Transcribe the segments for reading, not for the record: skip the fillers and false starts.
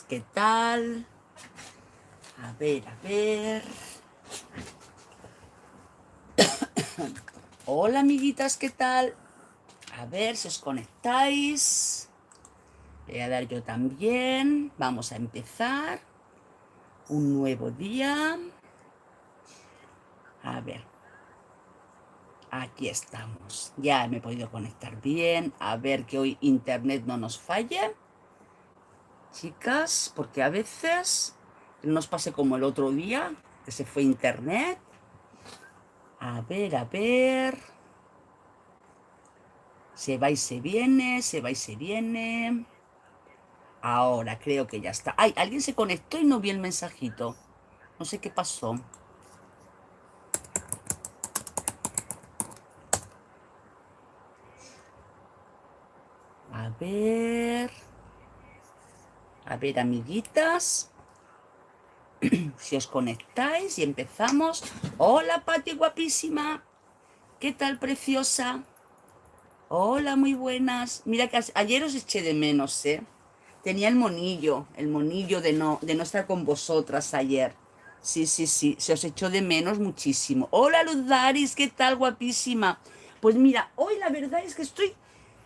¿qué tal? A ver, a ver. Hola, amiguitas, ¿qué tal? A ver si os conectáis. Le voy a dar yo también. Vamos a empezar un nuevo día. A ver. Aquí estamos. Ya me he podido conectar bien. A ver que hoy internet no nos falle. Chicas, porque a veces nos pase como el otro día, que se fue internet. A ver, a ver. Se va y se viene, se va y se viene. Ahora creo que ya está. Ay, alguien se conectó y no vi el mensajito. No sé qué pasó. A ver. A ver, amiguitas. Si os conectáis y empezamos. Hola, Pati, guapísima. ¿Qué tal, preciosa? Hola, muy buenas. Mira que ayer os eché de menos, ¿eh? Tenía el monillo de no estar con vosotras ayer. Sí, sí, sí, se os echó de menos muchísimo. Hola, Luz Daris, ¿qué tal, guapísima? Pues mira, hoy la verdad es que estoy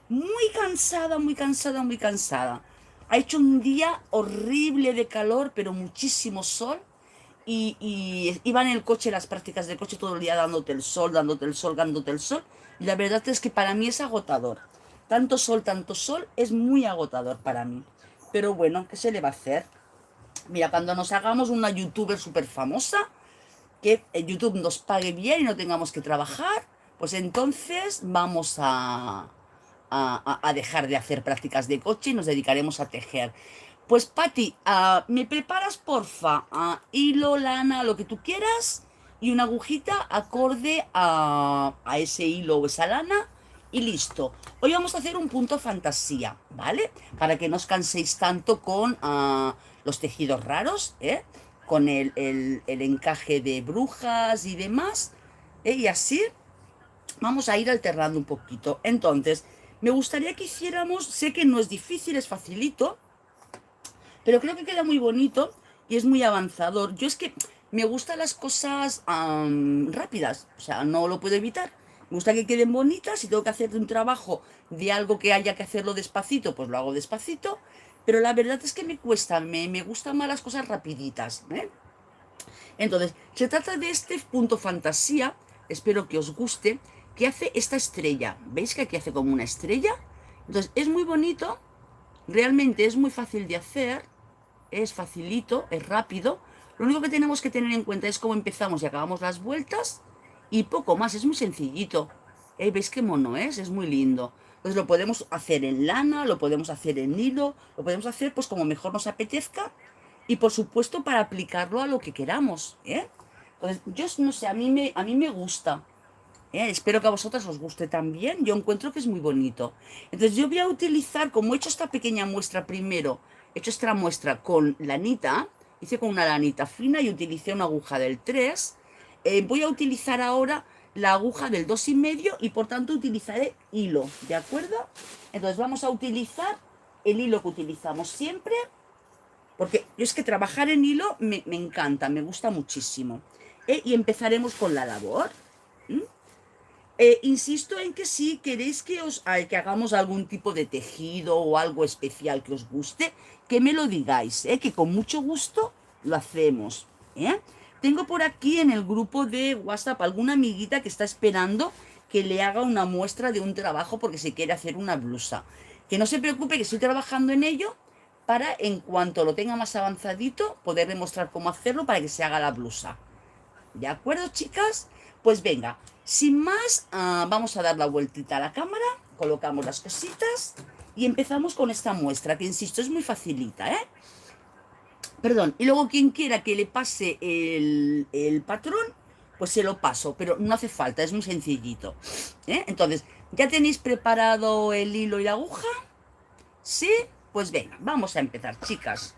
muy cansada, muy cansada, muy cansada. Ha hecho un día horrible de calor, pero muchísimo sol. Y iba en el coche, las prácticas de coche todo el día dándote el sol, dándote el sol, dándote el sol. Y la verdad es que para mí es agotador. Tanto sol, es muy agotador para mí. Pero bueno, ¿qué se le va a hacer? Mira, cuando nos hagamos una youtuber súper famosa, que YouTube nos pague bien y no tengamos que trabajar, pues entonces vamos a dejar de hacer prácticas de coche y nos dedicaremos a tejer. Pues Patti, ¿me preparas porfa hilo, lana, lo que tú quieras y una agujita acorde a ese hilo o esa lana? Y listo. Hoy vamos a hacer un punto fantasía, ¿vale? Para que no os canséis tanto con los tejidos raros, ¿eh? Con el encaje de brujas y demás, ¿eh? Y así vamos a ir alternando un poquito. Entonces, me gustaría que hiciéramos, sé que no es difícil, es facilito, pero creo que queda muy bonito y es muy avanzador. Yo es que me gustan las cosas rápidas, o sea, no lo puedo evitar. Me gusta que queden bonitas. Si tengo que hacer un trabajo de algo que haya que hacerlo despacito, pues lo hago despacito. Pero la verdad es que me cuesta, me gustan más las cosas rapiditas, ¿eh? Entonces, se trata de este punto fantasía, espero que os guste, que hace esta estrella. ¿Veis que aquí hace como una estrella? Entonces, es muy bonito, realmente es muy fácil de hacer, es facilito, es rápido. Lo único que tenemos que tener en cuenta es cómo empezamos y acabamos las vueltas y poco más, es muy sencillito. ¿Veis qué mono es? Es muy lindo. Entonces lo podemos hacer en lana, lo podemos hacer en hilo, lo podemos hacer pues como mejor nos apetezca y por supuesto para aplicarlo a lo que queramos, ¿eh? Entonces, yo no sé, a mí me gusta. Espero que a vosotras os guste también. Yo encuentro que es muy bonito. Entonces yo voy a utilizar, como he hecho esta pequeña muestra primero, he hecho esta muestra con lanita, hice con una lanita fina y utilicé una aguja del 3. Voy a utilizar ahora la aguja del 2,5 y por tanto utilizaré hilo, ¿de acuerdo? Entonces vamos a utilizar el hilo que utilizamos siempre, porque yo es que trabajar en hilo me encanta, me gusta muchísimo. Y empezaremos con la labor. ¿Mm? Insisto en que si queréis que hagamos algún tipo de tejido o algo especial que os guste, que me lo digáis, que con mucho gusto lo hacemos. ¿Eh? Tengo por aquí en el grupo de WhatsApp alguna amiguita que está esperando que le haga una muestra de un trabajo porque se quiere hacer una blusa. Que no se preocupe, que estoy trabajando en ello para, en cuanto lo tenga más avanzadito, poder demostrar cómo hacerlo para que se haga la blusa. ¿De acuerdo, chicas? Pues venga, sin más, vamos a dar la vueltita a la cámara, colocamos las cositas y empezamos con esta muestra, que insisto, es muy facilita, ¿eh? Perdón, y luego quien quiera que le pase el patrón, pues se lo paso, pero no hace falta, es muy sencillito, ¿eh? Entonces, ¿ya tenéis preparado el hilo y la aguja? ¿Sí? Pues venga, vamos a empezar, chicas.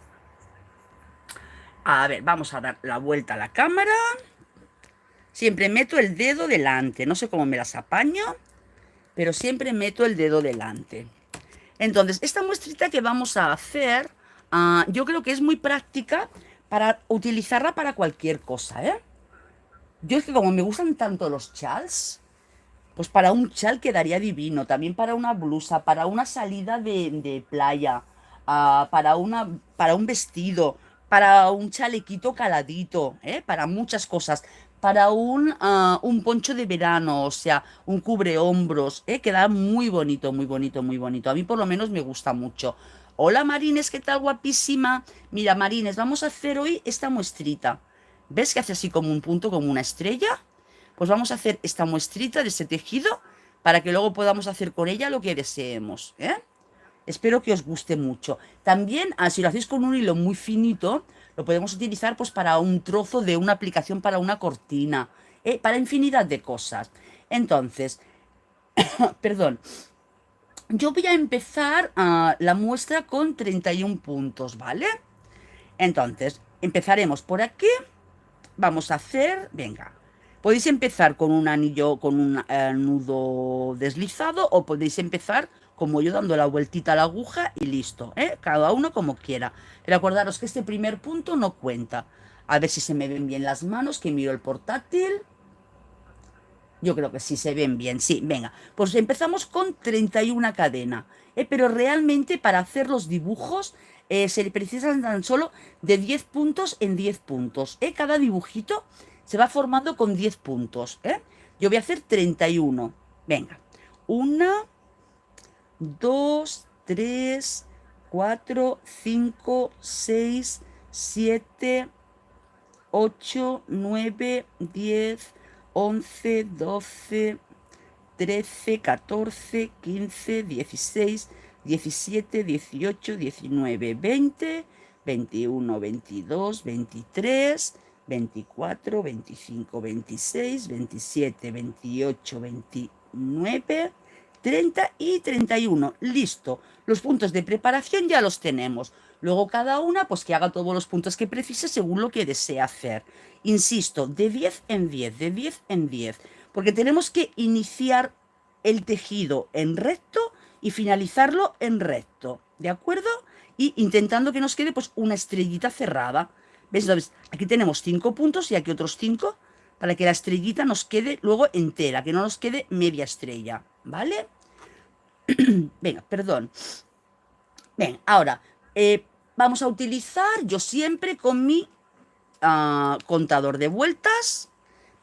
A ver, vamos a dar la vuelta a la cámara. Siempre meto el dedo delante, no sé cómo me las apaño, pero siempre meto el dedo delante. Entonces, esta muestrita que vamos a hacer, yo creo que es muy práctica para utilizarla para cualquier cosa, ¿eh? Yo es que como me gustan tanto los chals, pues para un chal quedaría divino, también para una blusa, para una salida de playa, para un vestido, para un chalequito caladito, ¿eh? Para muchas cosas, para un poncho de verano, o sea, un cubrehombros, ¿eh? Queda muy bonito, muy bonito, muy bonito. A mí por lo menos me gusta mucho. Hola Marines, ¿qué tal guapísima? Mira Marines, vamos a hacer hoy esta muestrita. ¿Ves que hace así como un punto, como una estrella? Pues vamos a hacer esta muestrita de ese tejido para que luego podamos hacer con ella lo que deseemos, ¿eh? Espero que os guste mucho. También, si lo hacéis con un hilo muy finito, lo podemos utilizar pues para un trozo de una aplicación para una cortina, para infinidad de cosas. Entonces, perdón, yo voy a empezar la muestra con 31 puntos, ¿vale? Entonces, empezaremos por aquí. Vamos a hacer, venga, podéis empezar con un anillo, con un nudo deslizado o podéis empezar como yo dando la vueltita a la aguja y listo, ¿eh? Cada uno como quiera. Pero acordaros que este primer punto no cuenta. A ver si se me ven bien las manos, que miro el portátil. Yo creo que sí se ven bien, sí, venga. Pues empezamos con 31 cadenas, pero realmente para hacer los dibujos se precisan tan solo de 10 puntos en 10 puntos. Cada dibujito se va formando con 10 puntos. Yo voy a hacer 31. Venga, 1, 2, 3, 4, 5, 6, 7, 8, 9, 10, 11, 12, 13, 14, 15, 16, 17, 18, 19, 20, 21, 22, 23, 24, 25, 26, 27, 28, 29, 30 y 31. Listo. Los puntos de preparación ya los tenemos. Luego cada una, pues que haga todos los puntos que precise según lo que desee hacer. Insisto, de 10 en 10, de 10 en 10. Porque tenemos que iniciar el tejido en recto y finalizarlo en recto. ¿De acuerdo? Y intentando que nos quede pues una estrellita cerrada. ¿Ves? Entonces, aquí tenemos 5 puntos y aquí otros 5 para que la estrellita nos quede luego entera, que no nos quede media estrella. ¿Vale? Venga, perdón. Bien, ahora vamos a utilizar yo siempre con mi contador de vueltas,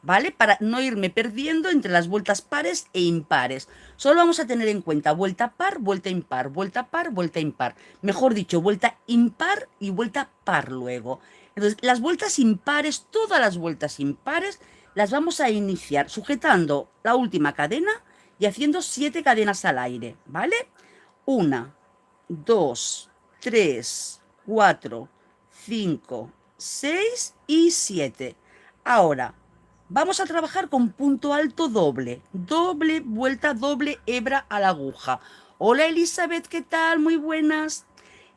¿vale? Para no irme perdiendo entre las vueltas pares e impares. Solo vamos a tener en cuenta vuelta par, vuelta impar, vuelta par, vuelta impar. Mejor dicho, vuelta impar y vuelta par luego. Entonces, las vueltas impares, todas las vueltas impares, las vamos a iniciar sujetando la última cadena y haciendo 7 cadenas al aire, ¿vale? 1, 2, 3, 4, 5, 6 y 7. Ahora, vamos a trabajar con punto alto doble. Doble vuelta, doble hebra a la aguja. Hola Elizabeth, ¿qué tal? Muy buenas.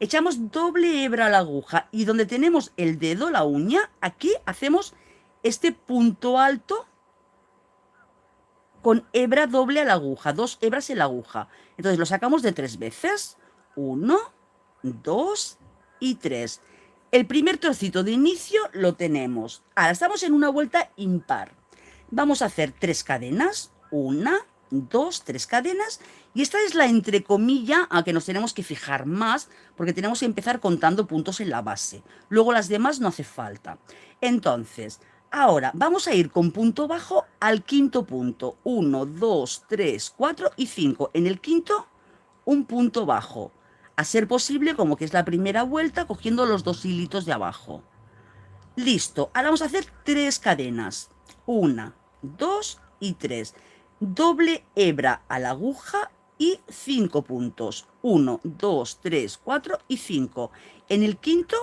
Echamos doble hebra a la aguja y donde tenemos el dedo, la uña, aquí hacemos este punto alto con hebra doble a la aguja, 2 hebras en la aguja. Entonces lo sacamos de 3 veces. 1, 2 y 3. El primer trocito de inicio lo tenemos. Ahora estamos en una vuelta impar. Vamos a hacer 3 cadenas. 1, 2, 3 cadenas. Y esta es la entrecomilla a que nos tenemos que fijar más, porque tenemos que empezar contando puntos en la base. Luego las demás no hace falta. Entonces, ahora vamos a ir con punto bajo al quinto punto. 1, 2, 3, 4 y 5. En el quinto, un punto bajo. A ser posible, como que es la primera vuelta, cogiendo los 2 hilitos de abajo. Listo. Ahora vamos a hacer 3 cadenas. 1, 2 y 3. Doble hebra a la aguja y 5 puntos. 1, 2, 3, 4 y 5. En el quinto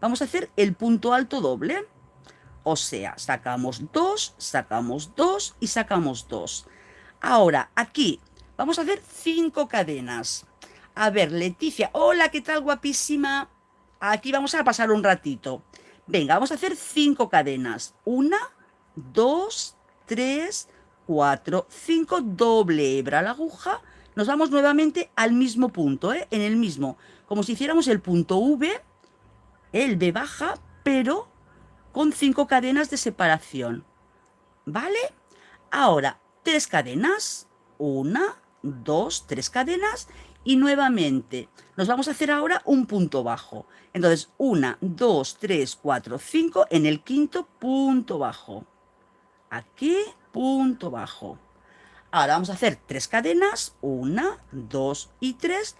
vamos a hacer el punto alto doble. O sea, sacamos 2 y sacamos 2. Ahora, aquí vamos a hacer 5 cadenas. A ver, Leticia, hola, ¿qué tal, guapísima? Aquí vamos a pasar un ratito. Venga, vamos a hacer 5 cadenas. 1, 2, 3, 4, 5, doble hebra a la aguja, nos vamos nuevamente al mismo punto, en el mismo, como si hiciéramos el punto V, el B baja, pero con 5 cadenas de separación, ¿vale? Ahora, 3 cadenas, 1, 2, 3 cadenas, y nuevamente nos vamos a hacer ahora un punto bajo. Entonces, 1, 2, 3, 4, 5, en el quinto punto bajo. Aquí, punto bajo. Ahora vamos a hacer 3 cadenas, 1, 2 y 3,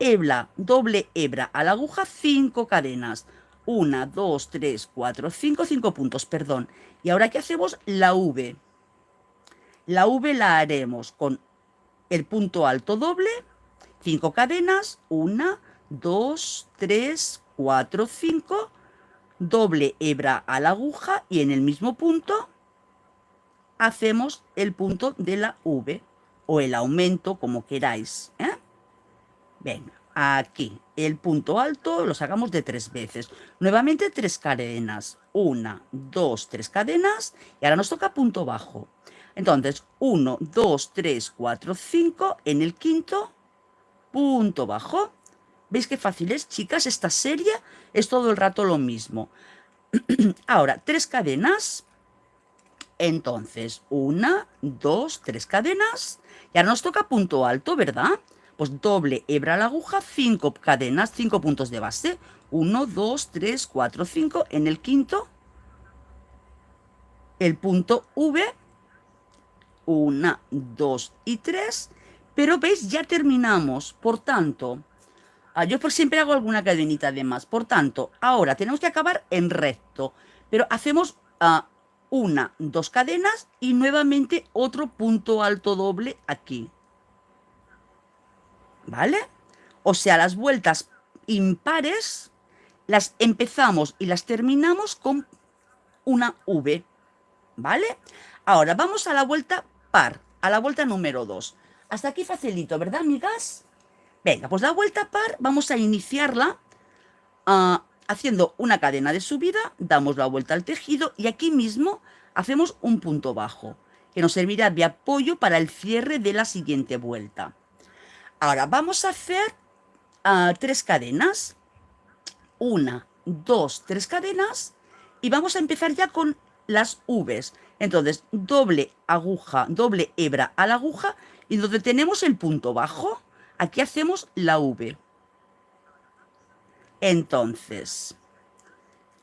hebra, doble hebra a la aguja, 5 cadenas, 1, 2, 3, 4, 5, 5 puntos, perdón. Y ahora ¿qué hacemos? La V. La V la haremos con el punto alto doble, 5 cadenas, 1, 2, 3, 4, 5, doble hebra a la aguja y en el mismo punto hacemos el punto de la V o el aumento, como queráis. Venga, aquí el punto alto lo sacamos de 3 veces. Nuevamente 3 cadenas. 1, 2, 3 cadenas. Y ahora nos toca punto bajo. Entonces, 1, 2, 3, 4, 5. En el quinto, punto bajo. ¿Veis qué fácil es, chicas? Esta serie es todo el rato lo mismo. Ahora, 3 cadenas. Entonces, 1, 2, 3 cadenas. Y ahora nos toca punto alto, ¿verdad? Pues doble hebra a la aguja, 5 cadenas, 5 puntos de base. 1, 2, 3, 4, 5. En el quinto, el punto V. 1, 2 y 3. Pero veis, ya terminamos. Por tanto, yo por siempre hago alguna cadenita de más. Por tanto, ahora tenemos que acabar en recto. Pero hacemos 1, 2 cadenas y nuevamente otro punto alto doble aquí. ¿Vale? O sea, las vueltas impares las empezamos y las terminamos con una V. ¿Vale? Ahora vamos a la vuelta par, a la vuelta número 2. Hasta aquí facilito, ¿verdad, amigas? Venga, pues la vuelta par vamos a iniciarla haciendo una cadena de subida, damos la vuelta al tejido y aquí mismo hacemos un punto bajo, que nos servirá de apoyo para el cierre de la siguiente vuelta. Ahora vamos a hacer 3 cadenas, 1, 2, 3 cadenas y vamos a empezar ya con las V's. Entonces, doble aguja, doble hebra a la aguja y donde tenemos el punto bajo, aquí hacemos la V. Entonces,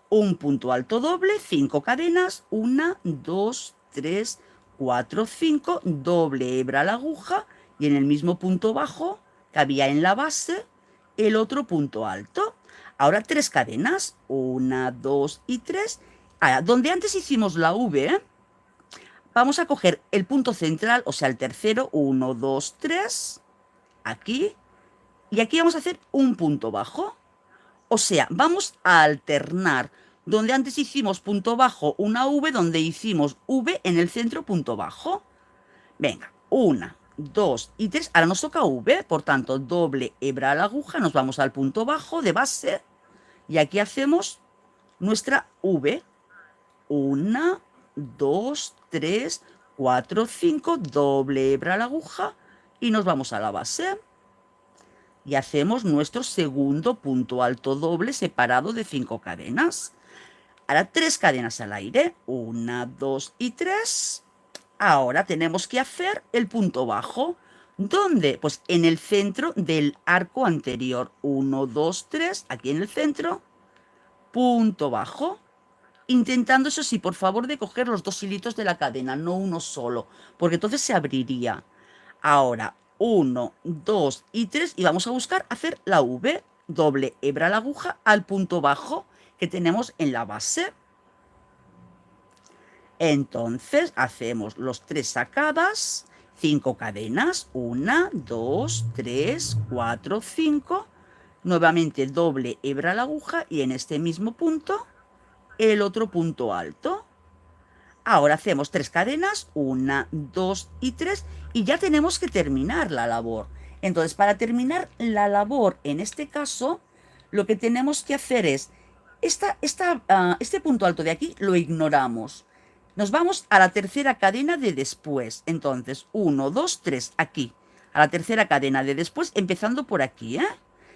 un punto alto doble, 5 cadenas, 1, 2, 3, 4, 5, doble hebra a la aguja y en el mismo punto bajo que había en la base, el otro punto alto. Ahora 3 cadenas, 1, 2 y 3. Ahora, donde antes hicimos la V, vamos a coger el punto central, o sea, el tercero, 1, 2, 3, aquí, y aquí vamos a hacer un punto bajo. O sea, vamos a alternar. Donde antes hicimos punto bajo, una V, donde hicimos V en el centro, punto bajo. Venga, 1, 2 y 3. Ahora nos toca V, por tanto, doble hebra a la aguja, nos vamos al punto bajo de base y aquí hacemos nuestra V. 1, 2, 3, 4, 5, doble hebra a la aguja y nos vamos a la base. Y hacemos nuestro segundo punto alto doble separado de 5 cadenas. Ahora 3 cadenas al aire, 1, 2 y 3. Ahora tenemos que hacer el punto bajo. ¿Dónde? Pues en el centro del arco anterior. 1, 2, 3, aquí en el centro, punto bajo. Intentando, eso sí, por favor, de coger los 2 hilitos de la cadena, no uno solo, porque entonces se abriría. Ahora, 1, 2 y 3 y vamos a buscar hacer la V, doble hebra a la aguja al punto bajo que tenemos en la base. Entonces hacemos los 3 sacadas, 5 cadenas, 1, 2, 3, 4, 5, nuevamente doble hebra a la aguja y en este mismo punto el otro punto alto. Ahora hacemos 3 cadenas, 1, 2 y 3 y ya tenemos que terminar la labor. Entonces, para terminar la labor, en este caso, lo que tenemos que hacer es, este punto alto de aquí lo ignoramos. Nos vamos a la tercera cadena de después. Entonces, 1, 2, 3, aquí. a la tercera cadena de después, empezando por aquí, ¿eh?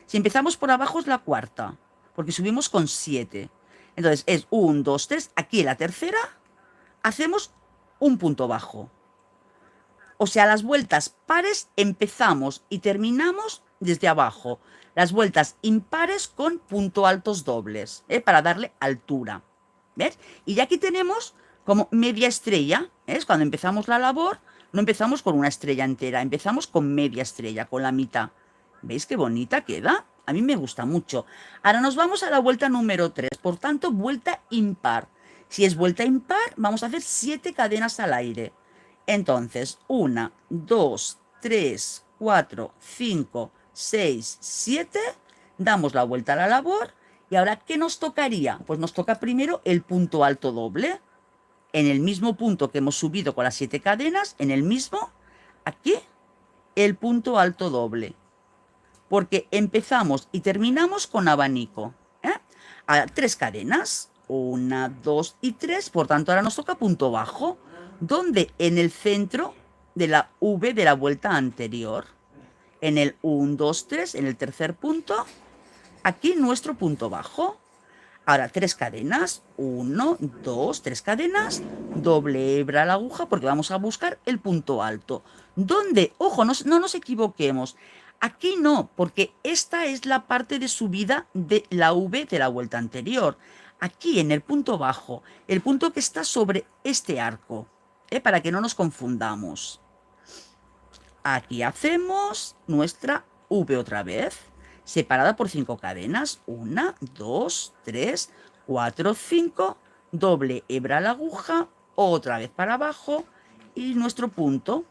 Si empezamos por abajo es la cuarta, porque subimos con 7. Entonces es 1, 2, 3, aquí en la tercera hacemos un punto bajo. O sea, las vueltas pares empezamos y terminamos desde abajo. Las vueltas impares con punto altos dobles, para darle altura. ¿Ves? Y ya aquí tenemos como media estrella. ¿Ves? Cuando empezamos la labor, no empezamos con una estrella entera, empezamos con media estrella, con la mitad. ¿Veis qué bonita queda? A mí me gusta mucho. Ahora nos vamos a la vuelta número 3, por tanto, vuelta impar. Si es vuelta impar, vamos a hacer 7 cadenas al aire. Entonces, 1, 2, 3, 4, 5, 6, 7. Damos la vuelta a la labor. Y ahora, ¿qué nos tocaría? Pues nos toca primero el punto alto doble. En el mismo punto que hemos subido con las 7 cadenas, en el mismo, aquí, el punto alto doble. Porque empezamos y terminamos con abanico. Ahora, 3 cadenas. 1, 2 y 3. Por tanto, ahora nos toca punto bajo, donde en el centro de la V de la vuelta anterior. En el 1, 2, 3, en el tercer punto, aquí nuestro punto bajo. Ahora 3 cadenas, 1, 2, 3 cadenas, doble hebra a la aguja porque vamos a buscar el punto alto. ¿Dónde? Ojo, no nos equivoquemos. Aquí no, porque esta es la parte de subida de la V de la vuelta anterior. Aquí en el punto bajo, el punto que está sobre este arco, para que no nos confundamos. Aquí hacemos nuestra V otra vez, separada por 5 cadenas. 1, 2, 3, 4, 5. Doble hebra a la aguja, otra vez para abajo y nuestro punto.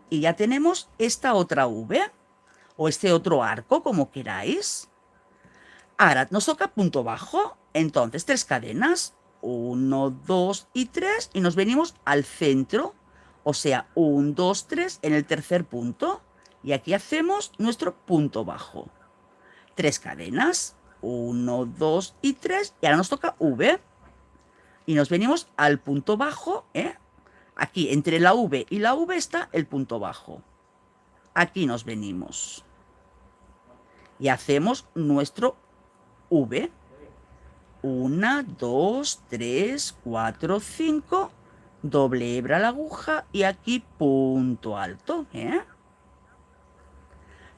Y ya tenemos esta otra V, o este otro arco, como queráis. Ahora nos toca punto bajo, entonces 3 cadenas. 1, 2 y 3, y nos venimos al centro. O sea, 1, 2, 3 en el tercer punto. Y aquí hacemos nuestro punto bajo. 3 cadenas. 1, 2 y 3. Y ahora nos toca V. Y nos venimos al punto bajo. Aquí, entre la V y la V está el punto bajo. Aquí nos venimos. Y hacemos nuestro V. 1, 2, 3, 4, 5. Doble hebra a la aguja y aquí punto alto.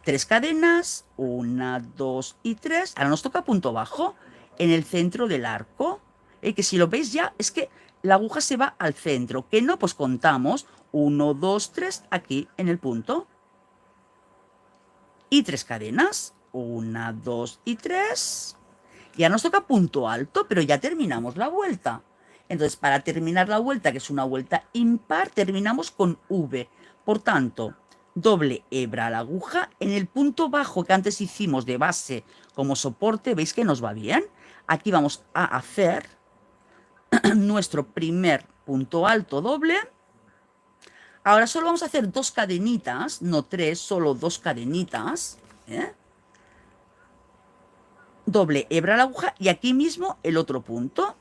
3 cadenas, 1, 2 y 3. Ahora nos toca punto bajo en el centro del arco. Que si lo veis ya, es que la aguja se va al centro. Que no, pues contamos 1, 2, 3 aquí en el punto. Y 3 cadenas, 1, 2 y 3. Ya nos toca punto alto, pero ya terminamos la vuelta. Entonces, para terminar la vuelta, que es una vuelta impar, terminamos con V. Por tanto, doble hebra a la aguja en el punto bajo que antes hicimos de base como soporte. ¿Veis que nos va bien? Aquí vamos a hacer nuestro primer punto alto doble. Ahora solo vamos a hacer 2 cadenitas, no 3, solo 2 cadenitas. Doble hebra a la aguja y aquí mismo el otro punto.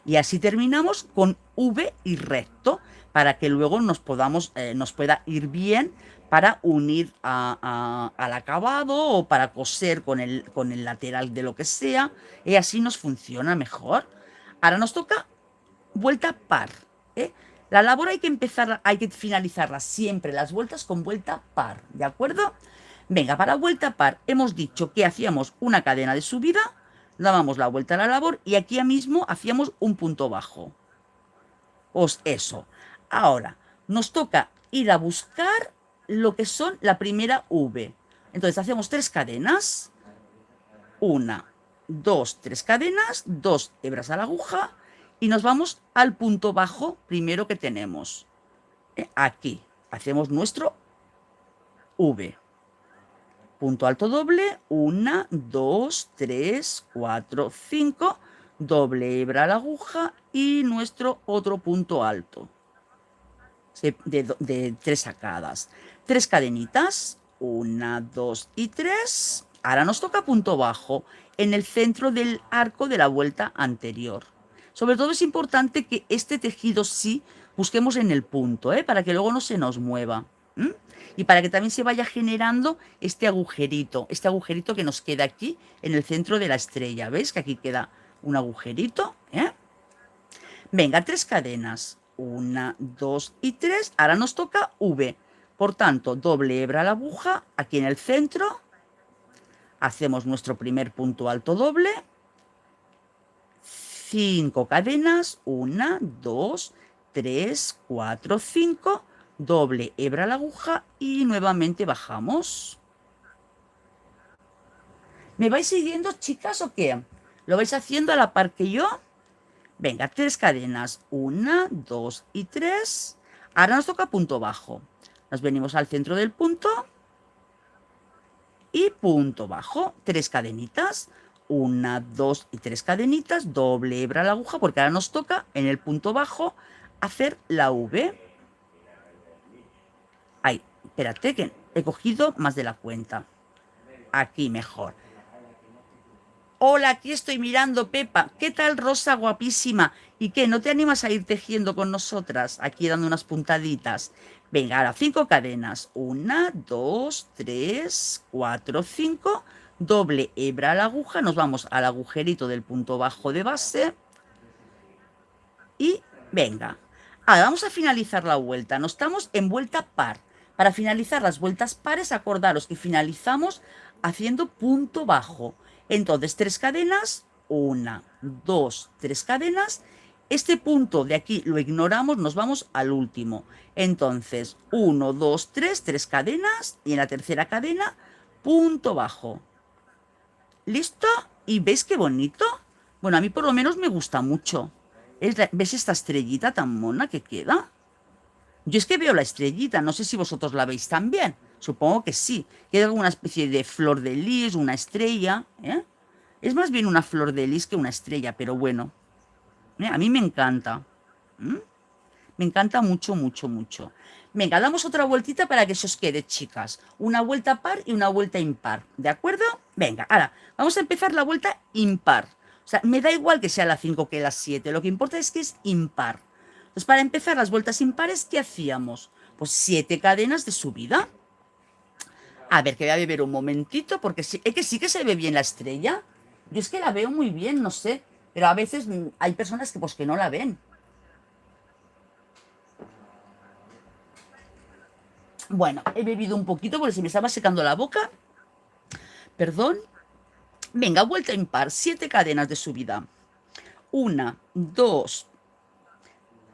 Y así terminamos con V y recto, para que luego nos pueda ir bien para unir al acabado o para coser con el lateral de lo que sea. Y así nos funciona mejor. Ahora nos toca vuelta par. La labor hay que finalizarla siempre, las vueltas con vuelta par, ¿de acuerdo? Venga, para vuelta par hemos dicho que hacíamos una cadena de subida, dábamos la vuelta a la labor y aquí mismo hacíamos un punto bajo. Pues eso. Ahora, nos toca ir a buscar lo que son la primera V. Entonces hacemos 3 cadenas. 1, 2, 3 cadenas, 2 hebras a la aguja y nos vamos al punto bajo primero que tenemos. Aquí hacemos nuestro V. Punto alto doble, 1, 2, 3, 4, 5, doble hebra a la aguja y nuestro otro punto alto de 3 sacadas. 3 cadenitas, 1, 2 y 3. Ahora nos toca punto bajo en el centro del arco de la vuelta anterior. Sobre todo es importante que este tejido sí busquemos en el punto, para que luego no se nos mueva. Y para que también se vaya generando este agujerito que nos queda aquí en el centro de la estrella. ¿Veis que aquí queda un agujerito? Venga, 3 cadenas. 1, 2 y 3. Ahora nos toca V. Por tanto, doble hebra a la aguja aquí en el centro. Hacemos nuestro primer punto alto doble. 5 cadenas. 1, 2, 3, 4, 5. Doble hebra a la aguja y nuevamente bajamos. ¿Me vais siguiendo, chicas, o qué? ¿Lo vais haciendo a la par que yo? Venga, 3 cadenas. 1, 2 y 3. Ahora nos toca punto bajo. Nos venimos al centro del punto y punto bajo. 3 cadenitas. 1, 2 y 3 cadenitas. Doble hebra a la aguja porque ahora nos toca en el punto bajo hacer la V. Ay, espérate que he cogido más de la cuenta. Aquí mejor. Hola, aquí estoy mirando, Pepa. ¿Qué tal, Rosa, guapísima? ¿Y qué? ¿No te animas a ir tejiendo con nosotras? Aquí dando unas puntaditas. Venga, ahora 5 cadenas. 1, 2, 3, 4, 5. Doble hebra a la aguja. Nos vamos al agujerito del punto bajo de base. Y venga. Ahora vamos a finalizar la vuelta. No estamos en vuelta par. Para finalizar las vueltas pares, acordaros que finalizamos haciendo punto bajo. Entonces, 3 cadenas, 1, 2, 3 cadenas. Este punto de aquí lo ignoramos, nos vamos al último. Entonces, 1, 2, 3, 3 cadenas y en la tercera cadena, punto bajo. ¿Listo? ¿Y veis qué bonito? Bueno, a mí por lo menos me gusta mucho. ¿Ves esta estrellita tan mona que queda? Yo es que veo la estrellita, no sé si vosotros la veis también. Supongo que sí. Queda alguna especie de flor de lis, una estrella. Es más bien una flor de lis que una estrella, pero bueno. A mí me encanta. Me encanta mucho, mucho, mucho. Venga, damos otra vueltita para que se os quede, chicas. Una vuelta par y una vuelta impar. ¿De acuerdo? Venga, ahora vamos a empezar la vuelta impar. O sea, me da igual que sea la 5 que la 7. Lo que importa es que es impar. Entonces, para empezar las vueltas impares, ¿qué hacíamos? Pues 7 cadenas de subida. A ver, que voy a beber un momentito, porque sí, es que sí que se ve bien la estrella. Yo es que la veo muy bien, no sé. Pero a veces hay personas que pues que no la ven. Bueno, he bebido un poquito porque se me estaba secando la boca. Perdón. Venga, vuelta impar. 7 cadenas de subida. 1, 2,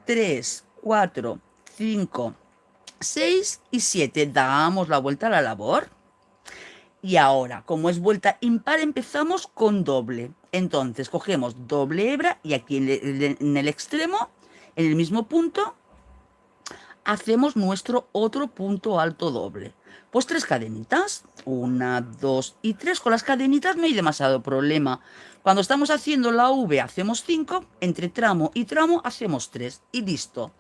3, 4, 5, 6 y 7. Damos la vuelta a la labor. Y ahora, como es vuelta impar, empezamos con doble. Entonces, cogemos doble hebra y aquí en el extremo, en el mismo punto, hacemos nuestro otro punto alto doble. Pues 3 cadenitas. 1, 2 y 3. Con las cadenitas no hay demasiado problema. Cuando estamos haciendo la V hacemos 5. Entre tramo y tramo hacemos 3. Y listo.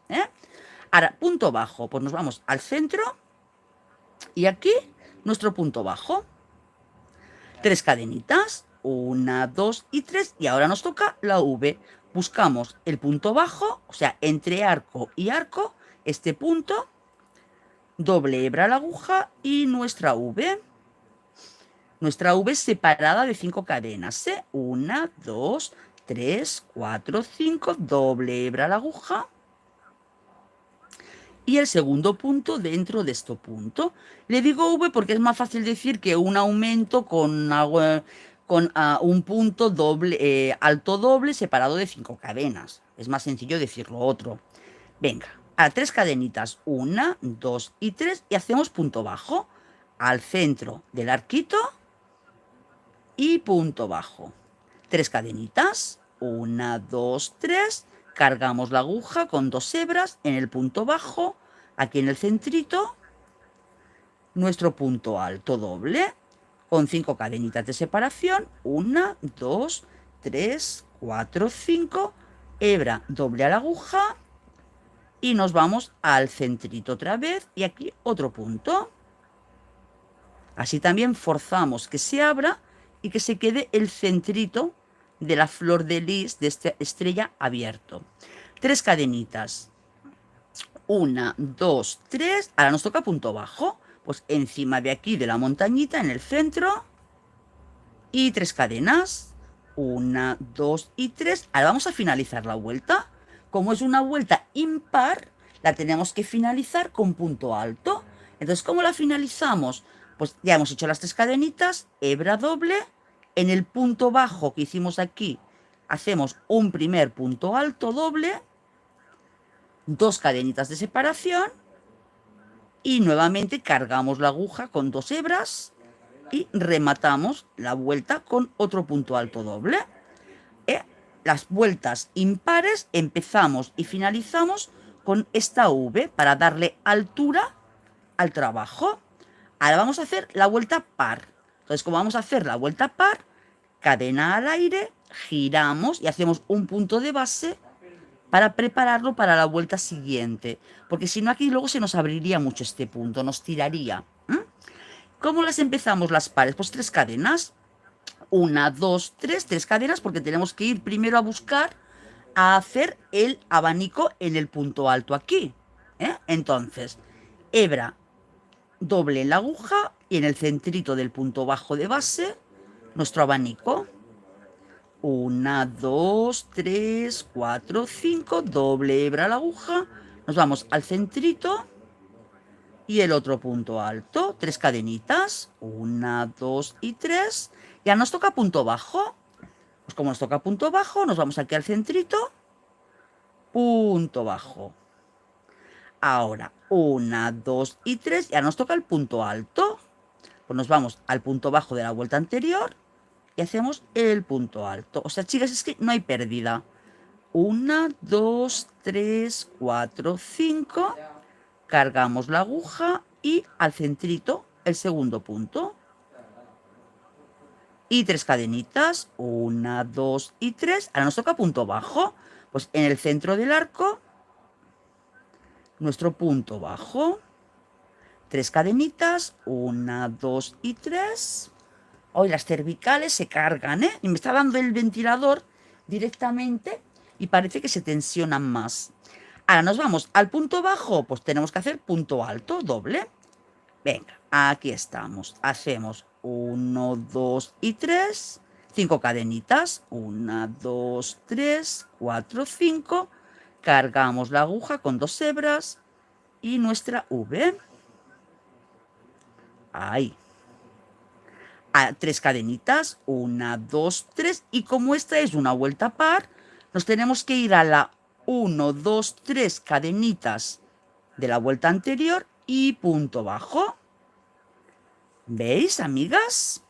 Ahora, punto bajo. Pues nos vamos al centro. Y aquí, nuestro punto bajo. 3 cadenitas. 1, 2 y 3. Y ahora nos toca la V. Buscamos el punto bajo. O sea, entre arco y arco. Este punto. Doble hebra a la aguja y nuestra V. Nuestra V separada de 5 cadenas. 1, 2, 3, 4, 5. Doble hebra a la aguja. Y el segundo punto dentro de este punto. Le digo V porque es más fácil decir que un aumento con un punto doble, alto doble separado de 5 cadenas. Es más sencillo decirlo otro. Venga. A 3 cadenitas, 1, 2 y 3, y hacemos punto bajo al centro del arquito y punto bajo. 3 cadenitas, 1, 2, 3, cargamos la aguja con 2 hebras en el punto bajo, aquí en el centrito, nuestro punto alto doble, con 5 cadenitas de separación, 1, 2, 3, 4, 5, hebra doble a la aguja, y nos vamos al centrito otra vez y aquí otro punto. Así también forzamos que se abra y que se quede el centrito de la flor de lis de esta estrella abierto. 3 cadenitas. 1, 2, 3. Ahora nos toca punto bajo. Pues encima de aquí, de la montañita, en el centro. Y 3 cadenas. 1, 2 y 3. Ahora vamos a finalizar la vuelta. Como es una vuelta impar, la tenemos que finalizar con punto alto. Entonces, ¿cómo la finalizamos? Pues ya hemos hecho las 3 cadenitas, hebra doble. En el punto bajo que hicimos aquí, hacemos un primer punto alto doble, 2 cadenitas de separación y nuevamente cargamos la aguja con 2 hebras y rematamos la vuelta con otro punto alto doble. Las vueltas impares empezamos y finalizamos con esta V para darle altura al trabajo. Ahora vamos a hacer la vuelta par. Entonces, como vamos a hacer la vuelta par, cadena al aire, giramos y hacemos un punto de base para prepararlo para la vuelta siguiente. Porque si no, aquí luego se nos abriría mucho este punto, nos tiraría. ¿Cómo las empezamos las pares? Pues 3 cadenas. 1, 2, 3, 3 cadenas, porque tenemos que ir primero a buscar a hacer el abanico en el punto alto aquí. Entonces, hebra doble en la aguja y en el centrito del punto bajo de base, nuestro abanico. 1, 2, 3, 4, 5, doble hebra a la aguja, nos vamos al centrito y el otro punto alto, 3 cadenitas, 1, 2 y 3, ya nos toca punto bajo. Pues como nos toca punto bajo, nos vamos aquí al centrito, punto bajo. Ahora, 1, 2 y 3, ya nos toca el punto alto. Pues nos vamos al punto bajo de la vuelta anterior y hacemos el punto alto. O sea, chicas, es que no hay pérdida. 1, 2, 3, 4, 5. Cargamos la aguja y al centrito el segundo punto. Y 3 cadenitas. 1, 2 y 3. Ahora nos toca punto bajo. Pues en el centro del arco, nuestro punto bajo. 3 cadenitas. 1, 2 y 3. Hoy las cervicales se cargan, ¿eh? Y me está dando el ventilador directamente y parece que se tensionan más. Ahora nos vamos al punto bajo, pues tenemos que hacer punto alto, doble. Venga, aquí estamos. Hacemos 1, 2 y 3. 5 cadenitas. 1, 2, 3, 4, 5. Cargamos la aguja con 2 hebras y nuestra V. Ahí. A 3 cadenitas, 1, 2, 3, y como esta es una vuelta par, nos tenemos que ir a la 1, 2, 3 cadenitas de la vuelta anterior y punto bajo. ¿Veis, amigas?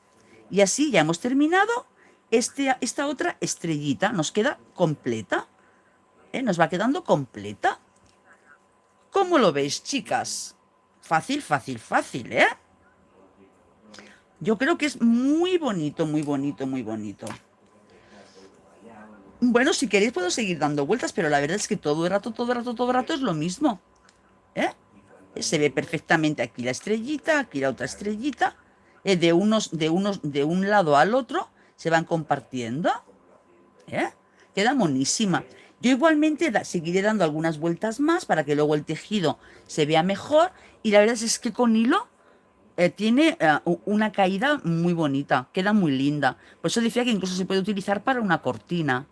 Y así ya hemos terminado esta otra estrellita, nos queda completa, nos va quedando completa. ¿Cómo lo veis, chicas? Fácil, fácil, fácil, ¿eh? Yo creo que es muy bonito, muy bonito, muy bonito. Bueno, si queréis puedo seguir dando vueltas, pero la verdad es que todo el rato, todo el rato, todo el rato es lo mismo. Se ve perfectamente aquí la estrellita, aquí la otra estrellita. De un lado al otro se van compartiendo. Queda monísima. Yo igualmente seguiré dando algunas vueltas más para que luego el tejido se vea mejor. Y la verdad es que con hilo tiene una caída muy bonita, queda muy linda. Por eso decía que incluso se puede utilizar para una cortina.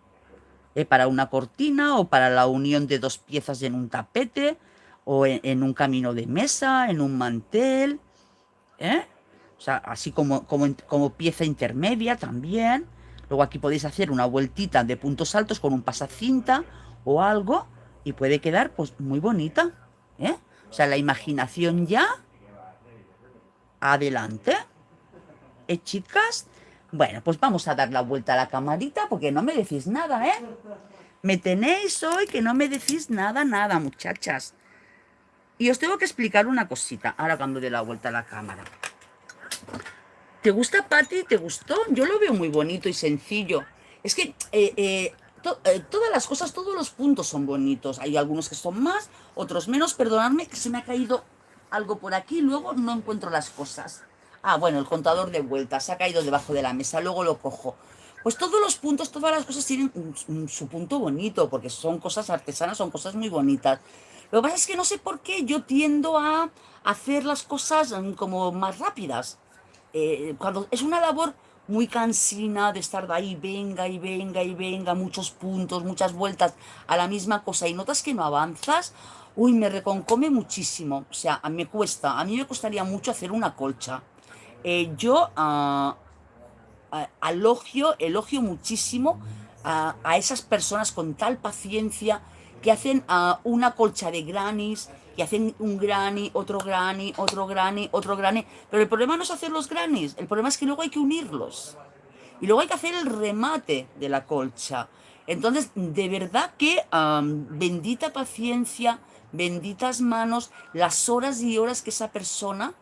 Para una cortina o para la unión de 2 piezas en un tapete o en un camino de mesa, en un mantel. O sea, así como pieza intermedia también. Luego aquí podéis hacer una vueltita de puntos altos con un pasacinta o algo y puede quedar pues muy bonita. O sea, la imaginación ya... Adelante. Chicas. Bueno, pues vamos a dar la vuelta a la camarita porque no me decís nada, ¿eh? Me tenéis hoy que no me decís nada, nada, muchachas. Y os tengo que explicar una cosita. Ahora cuando dé la vuelta a la cámara. ¿Te gusta, Pati? ¿Te gustó? Yo lo veo muy bonito y sencillo. Es que todas las cosas, todos los puntos son bonitos. Hay algunos que son más, otros menos. Perdonadme que se me ha caído algo por aquí, luego no encuentro las cosas. Ah, bueno, el contador de vueltas se ha caído debajo de la mesa, luego lo cojo. Pues todos los puntos, todas las cosas tienen su punto bonito, porque son cosas artesanas, son cosas muy bonitas. Lo que pasa es que no sé por qué yo tiendo a hacer las cosas como más rápidas. Cuando es una labor muy cansina de estar de ahí, venga y venga y venga, muchos puntos, muchas vueltas a la misma cosa y notas que no avanzas, uy, me reconcome muchísimo. O sea, a mí me costaría mucho hacer una colcha. Yo elogio muchísimo a esas personas con tal paciencia que hacen una colcha de granis, que hacen un granny, otro granny, otro granny, otro granny. Pero el problema no es hacer los grannies, el problema es que luego hay que unirlos. Y luego hay que hacer el remate de la colcha. Entonces, de verdad que bendita paciencia, benditas manos, las horas y horas que esa persona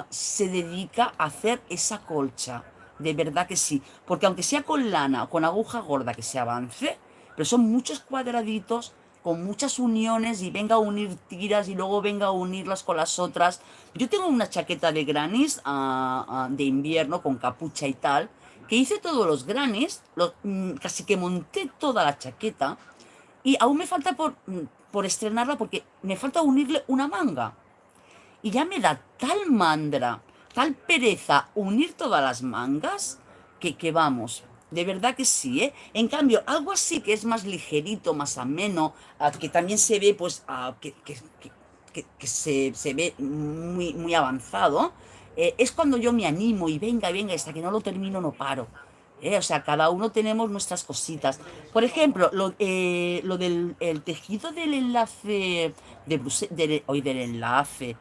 se dedica a hacer esa colcha. De verdad que sí. Porque aunque sea con lana o con aguja gorda que se avance, pero son muchos cuadraditos con muchas uniones y venga a unir tiras y luego venga a unirlas con las otras. Yo tengo una chaqueta de granis de invierno con capucha y tal, que hice todos los granis, casi que monté toda la chaqueta y aún me falta por estrenarla porque me falta unirle una manga. Y ya me da tal mandra, tal pereza unir todas las mangas, que vamos, de verdad que sí, ¿eh? En cambio, algo así que es más ligerito, más ameno, que también se ve, pues, que se ve muy, muy avanzado, es cuando yo me animo y venga, venga, hasta que no lo termino no paro. O sea, cada uno tenemos nuestras cositas. Por ejemplo, lo del el tejido del enlace de hoy del enlace,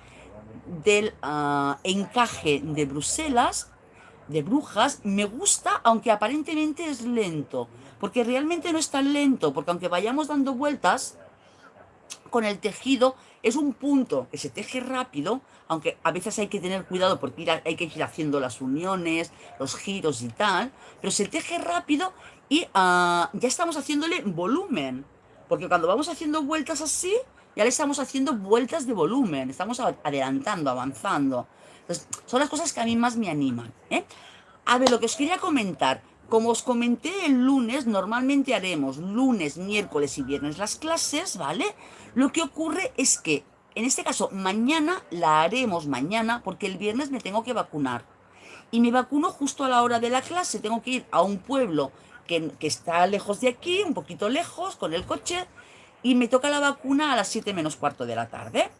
del encaje de Bruselas, de brujas, me gusta, aunque aparentemente es lento. Porque realmente no es tan lento, porque aunque vayamos dando vueltas, con el tejido es un punto que se teje rápido, aunque a veces hay que tener cuidado porque hay que ir haciendo las uniones, los giros y tal, pero se teje rápido y ya estamos haciéndole volumen, porque cuando vamos haciendo vueltas así, ya le estamos haciendo vueltas de volumen, estamos adelantando, avanzando. Entonces, son las cosas que a mí más me animan, ¿eh? A ver, lo que os quería comentar. Como os comenté el lunes, normalmente haremos lunes, miércoles y viernes las clases, ¿vale? Lo que ocurre es que, en este caso, mañana la haremos mañana porque el viernes me tengo que vacunar. Y me vacuno justo a la hora de la clase. Tengo que ir a un pueblo que está lejos de aquí, un poquito lejos, con el coche, y me toca la vacuna a las 7 menos cuarto de la tarde.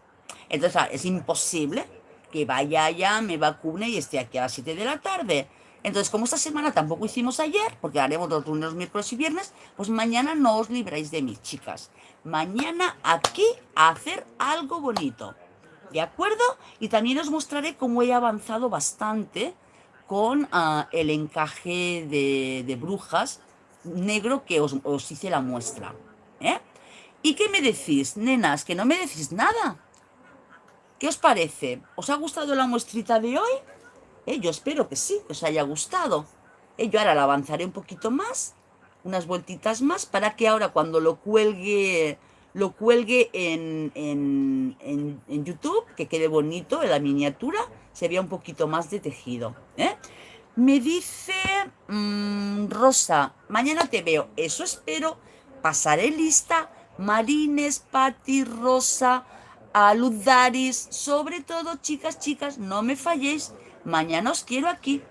Entonces, claro, es imposible que vaya allá, me vacune y esté aquí a las 7 de la tarde. Entonces, como esta semana tampoco hicimos ayer, porque haremos los lunes, miércoles y viernes, pues mañana no os libráis de mí, chicas. Mañana aquí a hacer algo bonito. ¿De acuerdo? Y también os mostraré cómo he avanzado bastante con el encaje de brujas negro que os hice la muestra. ¿Eh? ¿Y qué me decís, nenas? Que no me decís nada. ¿Qué os parece? ¿Os ha gustado la muestrita de hoy? Yo espero que sí, que os haya gustado. Yo ahora la avanzaré un poquito más, unas vueltitas más, para que ahora cuando lo cuelgue en YouTube, que quede bonito en la miniatura, se vea un poquito más de tejido. Me dice Rosa, mañana te veo. Eso espero. Pasaré lista. Marines, Patti, Rosa, a Luz Daris, sobre todo, chicas, chicas, no me falléis. Mañana os quiero aquí.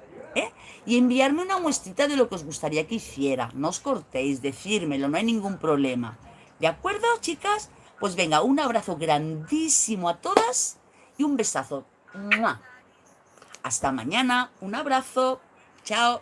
Y enviarme una muestrita de lo que os gustaría que hiciera. No os cortéis, decírmelo, no hay ningún problema. ¿De acuerdo, chicas? Pues venga, un abrazo grandísimo a todas y un besazo. ¡Mua! Hasta mañana, un abrazo. Chao.